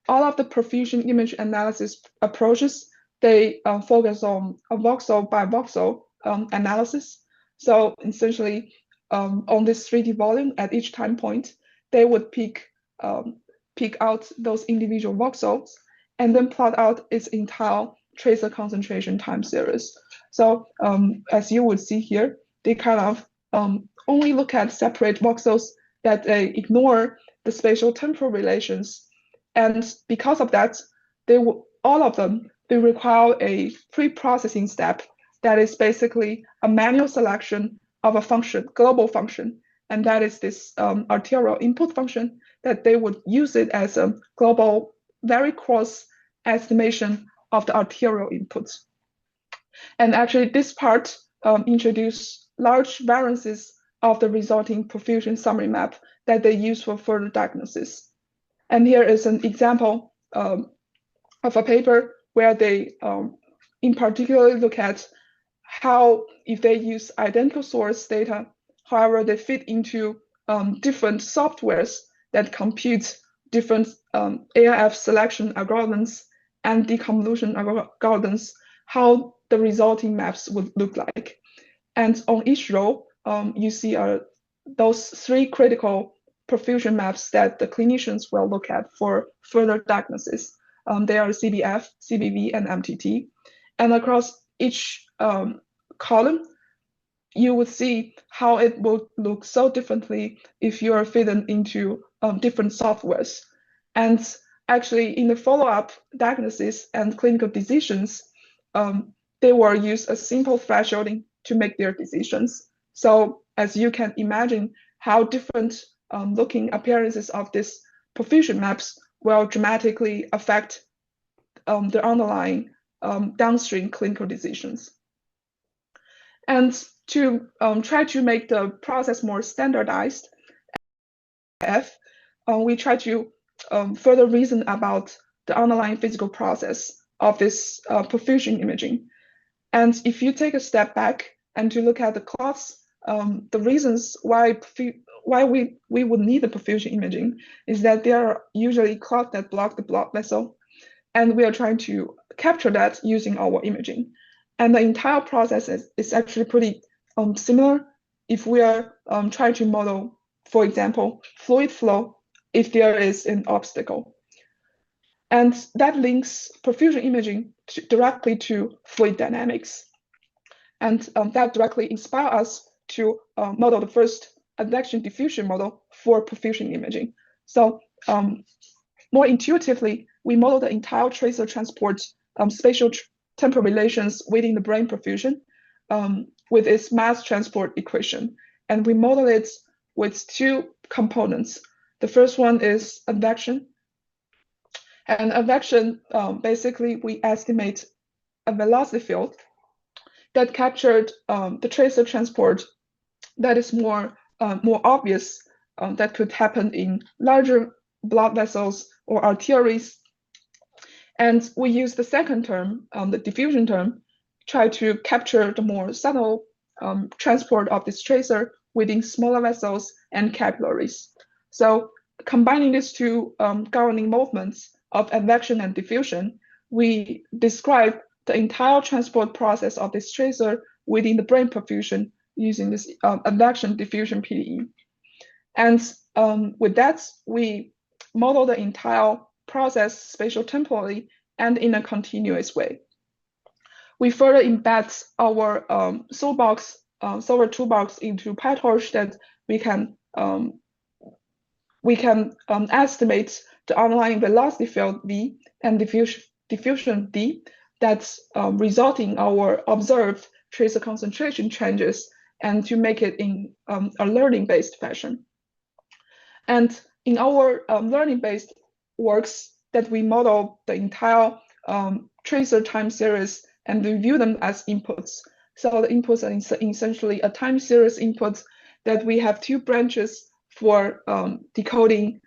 all of the perfusion image analysis approaches, they focus on a voxel by voxel analysis. So essentially, on this 3D volume at each time point, they would pick out those individual voxels and then plot out its entire tracer concentration time series. So as you would see here, they kind of only look at separate voxels that they ignore the spatial-temporal relations. And because of that, all of them, they require a pre-processing step that is basically a manual selection of a function, global function, and that is this arterial input function, that they would use it as a global, very coarse estimation of the arterial inputs. And actually this part introduced large variances of the resulting perfusion summary map that they use for further diagnosis. And here is an example of a paper where they in particular look at how, if they use identical source data, however, they fit into different softwares that compute different AIF selection algorithms and deconvolution algorithms, how the resulting maps would look like. And on each row, you see those three critical perfusion maps that the clinicians will look at for further diagnosis. They are CBF, CBV, and MTT. And across each column, you would see how it will look so differently if you are fitting into different softwares. And actually, in the follow-up diagnosis and clinical decisions, they will use a simple thresholding to make their decisions. So as you can imagine, how different looking appearances of these perfusion maps will dramatically affect the underlying downstream clinical decisions. And to try to make the process more standardized, we try to further reason about the underlying physical process of this perfusion imaging. And if you take a step back and to look at the clots, the reasons why we would need the perfusion imaging is that there are usually clots that block the blood vessel, and we are trying to capture that using our imaging. And the entire process is actually pretty similar if we are trying to model, for example, fluid flow if there is an obstacle. And that links perfusion imaging directly to fluid dynamics. And that directly inspired us to model the first advection diffusion model for perfusion imaging. So more intuitively, we model the entire tracer transport spatial temporal relations within the brain perfusion with its mass transport equation. And we model it with two components. The first one is advection. And advection, basically, we estimate a velocity field that captured the tracer transport that is more obvious that could happen in larger blood vessels or arteries. And we use the second term, the diffusion term, try to capture the more subtle transport of this tracer within smaller vessels and capillaries. So combining these two governing movements of advection and diffusion, we describe the entire transport process of this tracer within the brain perfusion using this advection diffusion PDE. And with that, we model the entire process spatiotemporally and in a continuous way. We further embed our solver toolbox into PyTorch that we can estimate the underlying velocity field V and diffusion D that's resulting our observed tracer concentration changes, and to make it in a learning-based fashion. And in our learning-based works that we model the entire tracer time series and we view them as inputs. So the inputs are essentially a time series input that we have two branches for decoding,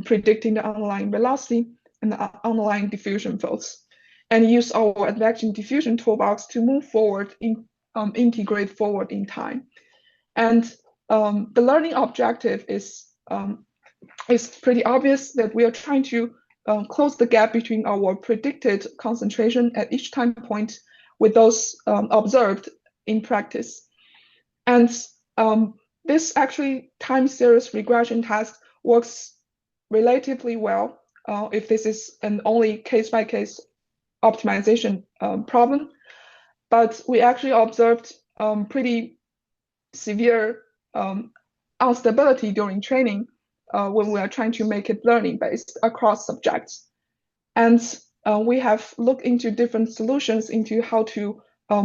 predicting the underlying velocity and the underlying diffusion fields, and use our advection diffusion toolbox to move forward, integrate forward in time. And the learning objective is pretty obvious, that we are trying to close the gap between our predicted concentration at each time point with those observed in practice. And this actually time series regression task works relatively well if this is an only case-by-case optimization problem. But we actually observed pretty severe instability during training when we are trying to make it learning-based across subjects. And we have looked into different solutions into how to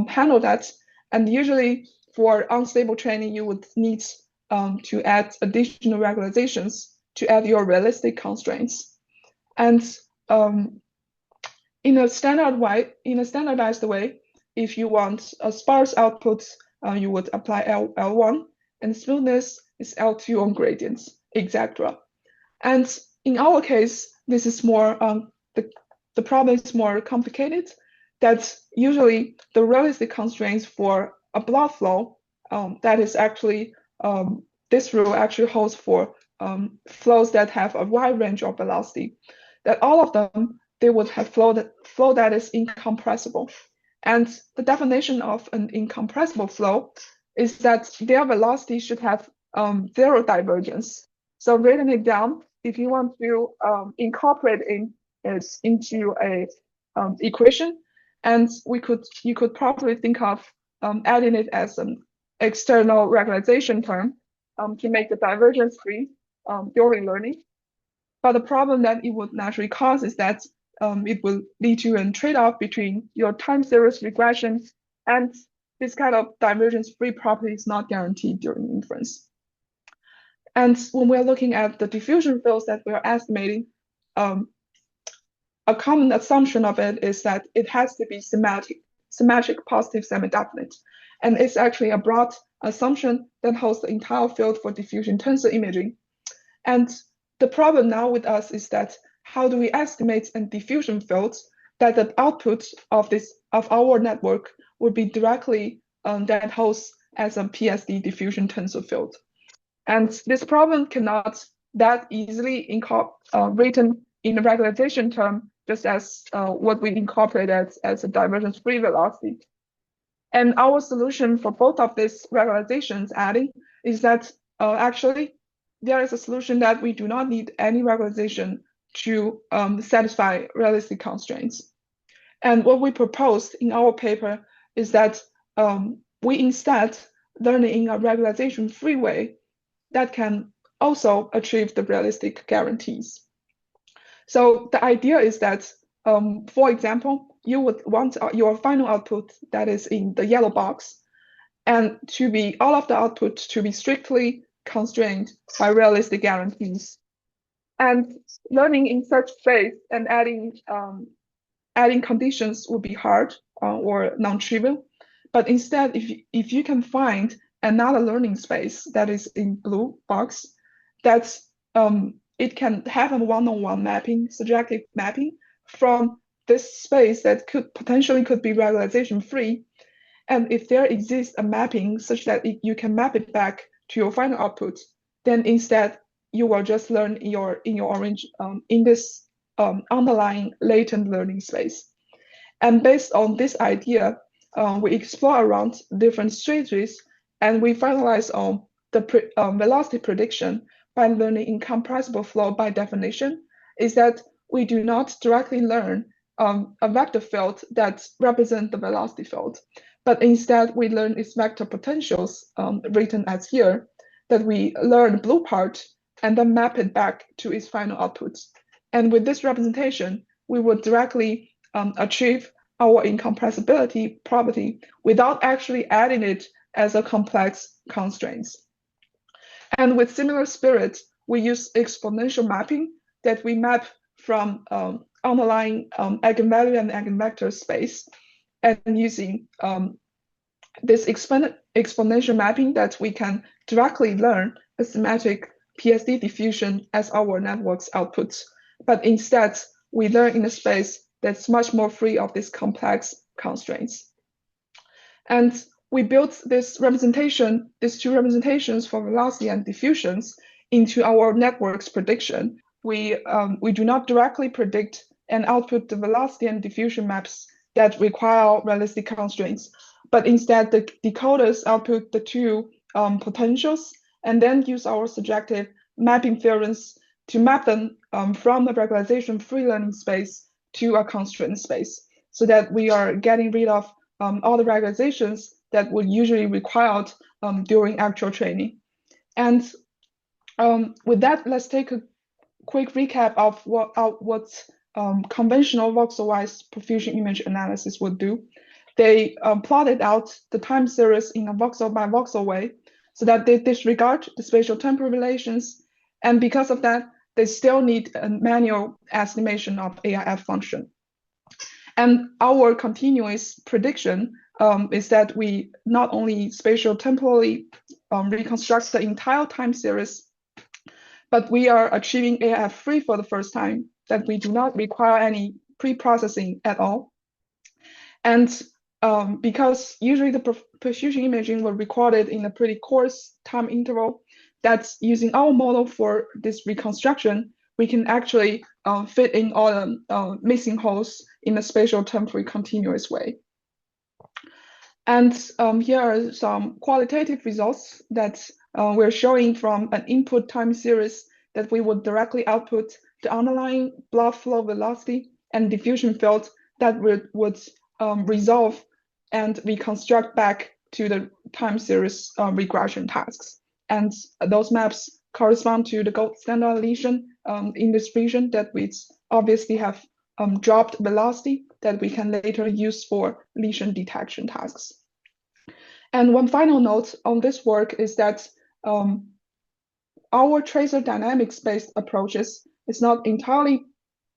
handle that. And usually for unstable training, you would need to add additional regularizations to add your realistic constraints. And in a standardized way, if you want a sparse output, you would apply L1, and smoothness is L2 on gradients, etc. And in our case, this is more the problem is more complicated. That usually the realistic constraints for a blood flow, that is actually this rule actually holds for flows that have a wide range of velocity. That all of them, they would have flow that is incompressible. And the definition of an incompressible flow is that their velocity should have zero divergence. So written it down, if you want to incorporate it into a equation, and you could probably think of adding it as an external regularization term to make the divergence free during learning. But the problem that it would naturally cause is that it will lead to a trade-off between your time series regression, and this kind of divergence-free property is not guaranteed during inference. And when we're looking at the diffusion fields that we're estimating, a common assumption of it is that it has to be symmetric positive semi-definite. And it's actually a broad assumption that holds the entire field for diffusion tensor imaging. And the problem now with us is that how do we estimate a diffusion field that the output of our network would be directly that holds as a PSD diffusion tensor field. And this problem cannot that easily written in a regularization term, just as what we incorporate as a divergence-free velocity. And our solution for both of these regularizations adding is that actually there is a solution that we do not need any regularization to satisfy realistic constraints. And what we proposed in our paper is that we instead learn in a regularization-free way that can also achieve the realistic guarantees. So the idea is that, for example, you would want your final output that is in the yellow box, and to be all of the output to be strictly constrained by realistic guarantees. And learning in such space and adding conditions would be hard or non-trivial. But instead, if you can find another learning space that is in blue box, that's it can have a one-on-one mapping, subjective mapping from this space that could be regularization free. And if there exists a mapping such that you can map it back to your final output, then instead you will just learn in your orange in this underlying latent learning space. And based on this idea, we explore around different strategies, and we finalize on the velocity prediction by learning incompressible flow by definition, is that we do not directly learn a vector field that represents the velocity field, but instead we learn its vector potentials written as here, that we learn blue part and then map it back to its final output. And with this representation, we would directly achieve our incompressibility property without actually adding it as a complex constraints. And with similar spirit, we use exponential mapping that we map from underlying eigenvalue and eigenvector space, and using this exponential mapping that we can directly learn a symmetric PSD diffusion as our network's outputs. But instead, we learn in a space that's much more free of these complex constraints. And we built these two representations for velocity and diffusions into our network's prediction. We do not directly predict and output the velocity and diffusion maps that require realistic constraints, but instead the decoders output the two potentials and then use our subjective mapping theorems to map them from a regularization free learning space to a constraint space, so that we are getting rid of all the regularizations that would usually required during actual training. And with that, let's take a quick recap of what conventional voxel-wise perfusion image analysis would do. They plotted out the time series in a voxel by voxel way, so that they disregard the spatial temporal relations. And because of that, they still need a manual estimation of AIF function. And our continuous prediction is that we not only spatial temporally reconstruct the entire time series, but we are achieving AIF free for the first time, that we do not require any pre-processing at all. And because usually the perfusion imaging were recorded in a pretty coarse time interval, that's using our model for this reconstruction, we can actually fit in all the missing holes in a spatial temporally continuous way. And here are some qualitative results that we're showing from an input time series that we would directly output the underlying blood flow velocity and diffusion field that would resolve and reconstruct back to the time series regression tasks. And those maps correspond to the gold standard lesion in this region that we obviously have dropped velocity that we can later use for lesion detection tasks. And one final note on this work is that our tracer dynamics-based approaches is not entirely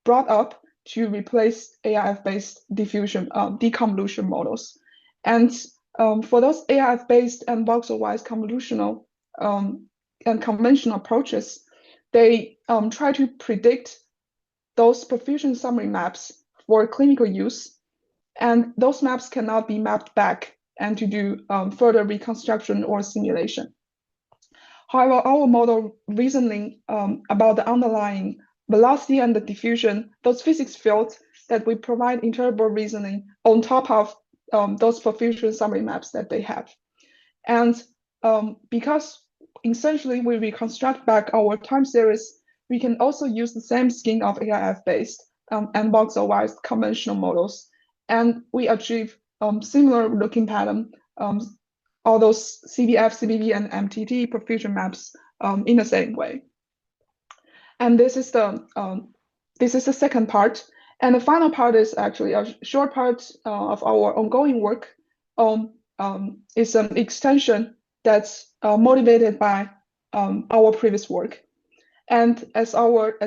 brought up to replace AIF-based diffusion deconvolution models. And for those AIF-based and voxel-wise convolutional and conventional approaches, they try to predict those perfusion summary maps for clinical use, and those maps cannot be mapped back and to do further reconstruction or simulation. However, our model reasoning about the underlying velocity and the diffusion, those physics fields that we provide interpretable reasoning on top of those perfusion summary maps that they have. And because essentially we reconstruct back our time series, we can also use the same scheme of AIF-based and voxel-wise conventional models. And we achieve similar looking pattern, all those CBF, CBV, and MTT perfusion maps in the same way. And this is the this is the second part. And the final part is actually a short part of our ongoing work. Is an extension that's motivated by our previous work. And as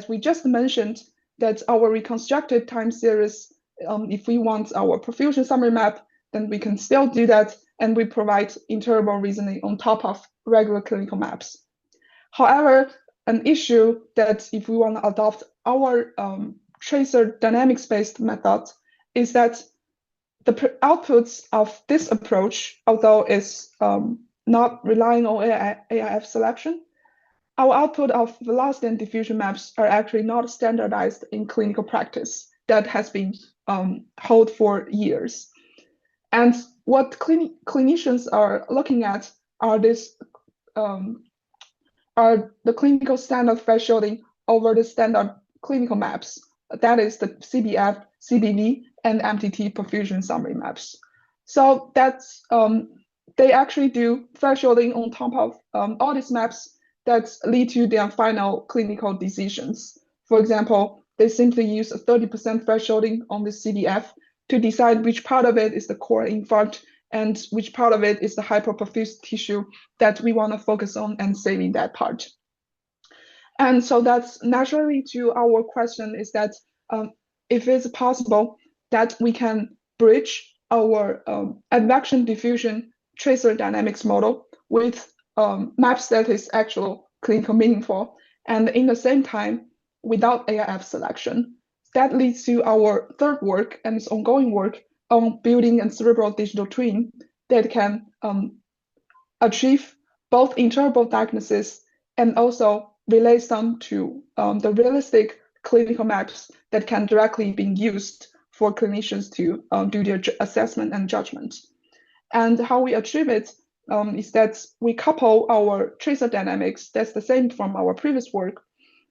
we just mentioned, that our reconstructed time series, if we want our perfusion summary map, then we can still do that, and we provide interpretable reasoning on top of regular clinical maps. However, an issue that if we want to adopt our tracer dynamics-based method is that the outputs of this approach, although it's not relying on AIF selection, our output of velocity and diffusion maps are actually not standardized in clinical practice that has been held for years. And what clinicians are looking at are the clinical standard thresholding over the standard clinical maps. That is the CBF, CBV, and MTT perfusion summary maps. So that's they actually do thresholding on top of all these maps that lead to their final clinical decisions. For example, they simply use a 30% thresholding on the CBF to decide which part of it is the core infarct and which part of it is the hyperperfused tissue that we want to focus on and saving that part. And so that's naturally to our question is that if it's possible that we can bridge our advection diffusion tracer dynamics model with maps that is actually clinical meaningful, and in the same time without AIF selection. That leads to our third work and its ongoing work on building a cerebral digital twin that can achieve both interpretable diagnosis and also relate them to the realistic clinical maps that can directly be used for clinicians to do their assessment and judgment. And how we achieve it is that we couple our tracer dynamics, that's the same from our previous work,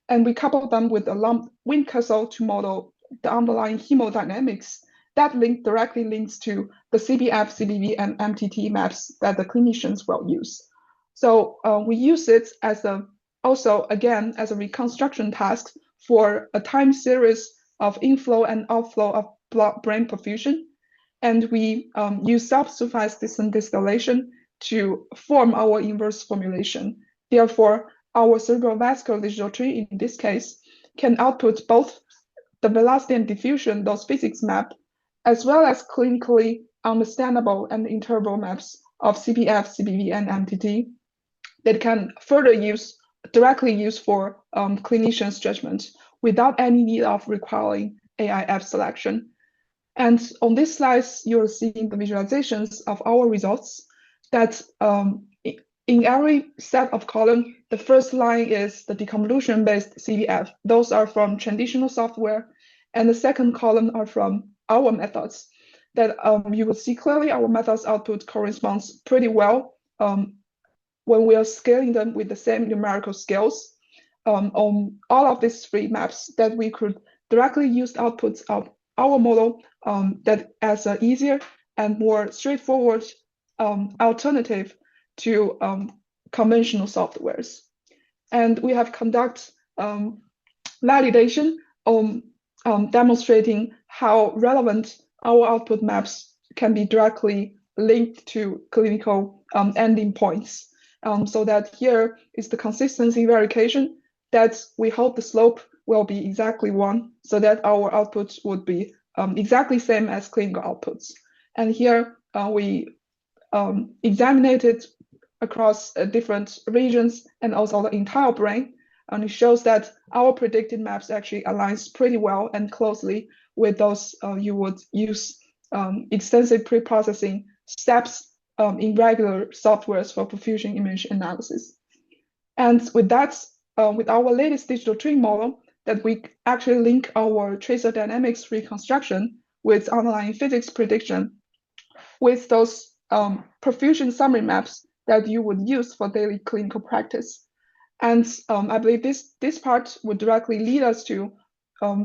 and we couple them with a lump Windkessel to model the underlying hemodynamics that directly links to the CBF, CBV, and MTT maps that the clinicians will use. So we use it as also again as a reconstruction task for a time series of inflow and outflow of blood-brain perfusion. And we use self-supervised distant distillation to form our inverse formulation. Therefore, our cerebrovascular digital tree in this case can output both the velocity and diffusion, those physics map, as well as clinically understandable and interpretable maps of CBF, CBV, and MTT that can further directly use for clinicians' judgment without any need of requiring AIF selection. And on this slide, you're seeing the visualizations of our results that in every set of columns, the first line is the deconvolution-based CBF. Those are from traditional software. And the second column are from our methods that you will see clearly our methods output corresponds pretty well when we are scaling them with the same numerical scales on all of these three maps that we could directly use the outputs of our model that as an easier and more straightforward alternative to conventional softwares. And we have conducted validation on demonstrating how relevant our output maps can be directly linked to clinical ending points. So that here is the consistency verification that we hope the slope will be exactly 1, so that our outputs would be exactly same as clinical outputs. And here we examined it across different regions and also the entire brain. And it shows that our predicted maps actually aligns pretty well and closely with those you would use extensive pre-processing steps in regular softwares for perfusion image analysis. And with that, with our latest digital twin model, that we actually link our tracer dynamics reconstruction with underlying physics prediction with those perfusion summary maps that you would use for daily clinical practice. And I believe this part would directly lead us to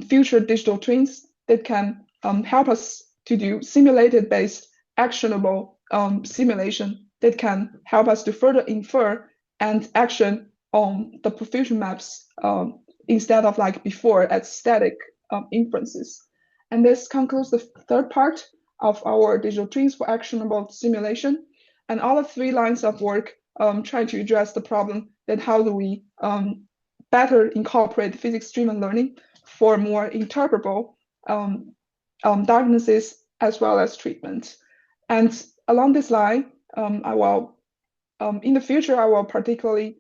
future digital twins that can help us to do simulated-based actionable simulation that can help us to further infer and action on the perfusion maps instead of like before at static inferences. And this concludes the third part of our digital twins for actionable simulation. And all the three lines of work try to address the problem that how do we better incorporate physics-driven learning for more interpretable diagnosis as well as treatment. And along this line, I will, in the future, I will particularly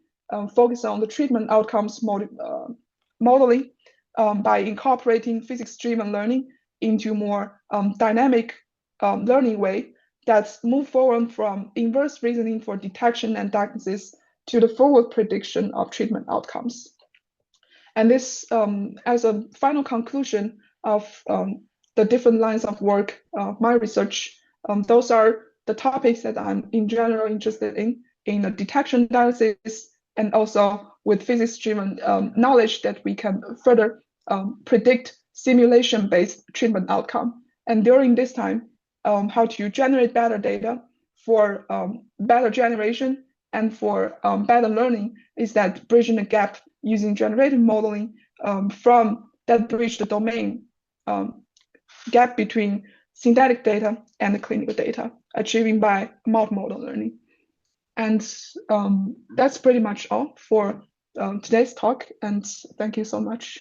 focus on the treatment outcomes modeling by incorporating physics-driven learning into more dynamic learning way that's move forward from inverse reasoning for detection and diagnosis to the forward prediction of treatment outcomes. And this, as a final conclusion of the different lines of work, my research, those are the topics that I'm in general interested in the detection diagnosis, and also with physics-driven knowledge that we can further predict simulation-based treatment outcome. And during this time, how to generate better data for better generation and for better learning is that bridging the gap using generative modeling from that bridge the domain gap between synthetic data and the clinical data, achieving by multimodal learning. And that's pretty much all for today's talk. And thank you so much.